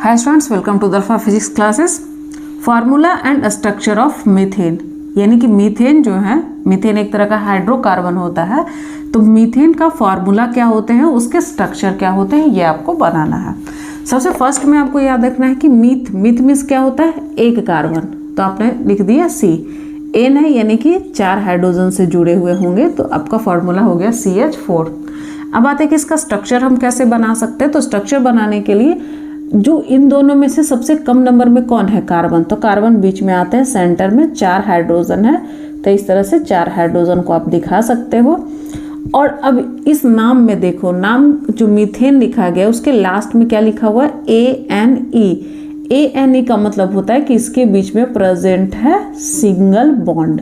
Hi students, welcome to दरफा physics classes. Formula and structure of methane, यानी कि methane जो है, मीथेन एक तरह का हाइड्रोकार्बन होता है। तो मीथेन का फार्मूला क्या होते हैं, उसके स्ट्रक्चर क्या होते हैं, ये आपको बनाना है। सबसे फर्स्ट में आपको याद रखना है कि मीथ मीन्स क्या होता है, एक कार्बन। तो आपने लिख दिया C, N है यानी कि 4 हाइड्रोजन से जुड़े हुए होंगे, तो आपका फार्मूला हो गया CH4। अब आते हैं कि इसका स्ट्रक्चर हम कैसे बना सकते हैं। तो स्ट्रक्चर बनाने के लिए जो इन दोनों में से सबसे कम नंबर में कौन है, कार्बन। तो कार्बन बीच में आते हैं, सेंटर में 4 हाइड्रोजन है। तो इस तरह से 4 हाइड्रोजन को आप दिखा सकते हो। और अब इस नाम में देखो, नाम जो मीथेन लिखा गया उसके लास्ट में क्या लिखा हुआ है, ANE। ANE का मतलब होता है कि इसके बीच में प्रेजेंट है सिंगल बॉन्ड।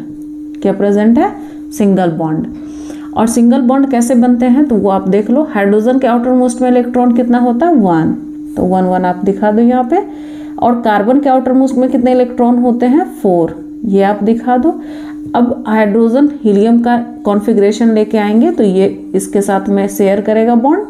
क्या प्रेजेंट है, सिंगल बॉन्ड। और सिंगल बॉन्ड कैसे बनते हैं तो वो आप देख लो। हाइड्रोजन के आउटर मोस्ट में इलेक्ट्रॉन कितना होता है, 1। तो 1 1 आप दिखा दो यहाँ पे। और कार्बन के आउटर मोस्ट में कितने इलेक्ट्रॉन होते हैं, 4, ये आप दिखा दो। अब हाइड्रोजन हीलियम का कॉन्फ़िगरेशन लेके आएंगे, तो ये इसके साथ में शेयर करेगा बॉन्ड,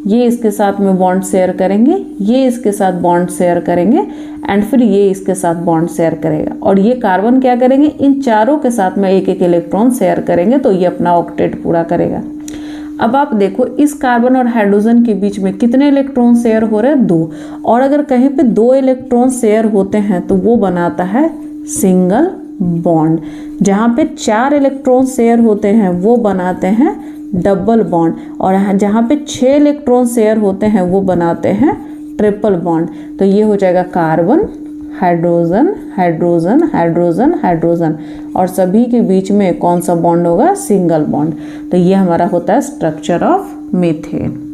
ये इसके साथ में बॉन्ड शेयर करेंगे, ये इसके साथ बॉन्ड शेयर करेंगे, एंड फिर ये इसके साथ बॉन्ड शेयर करेगा। और ये कार्बन क्या करेंगे, इन चारों के साथ में एक एक इलेक्ट्रॉन शेयर करेंगे, तो ये अपना ऑक्टेट पूरा करेगा। अब आप देखो, इस कार्बन और हाइड्रोजन के बीच में कितने इलेक्ट्रॉन शेयर हो रहे हैं, 2। और अगर कहीं पे 2 इलेक्ट्रॉन शेयर होते हैं तो वो बनाता है सिंगल बॉन्ड। जहाँ पे 4 इलेक्ट्रॉन शेयर होते हैं वो बनाते हैं डबल बॉन्ड। और जहाँ पे 6 इलेक्ट्रॉन शेयर होते हैं वो बनाते हैं ट्रिपल बॉन्ड। तो ये हो जाएगा carbon, hydrogen, hydrogen, hydrogen, hydrogen, और सभी के बीच में कौन सा बॉन्ड होगा, सिंगल बॉन्ड। तो ये हमारा होता है स्ट्रक्चर ऑफ मीथेन।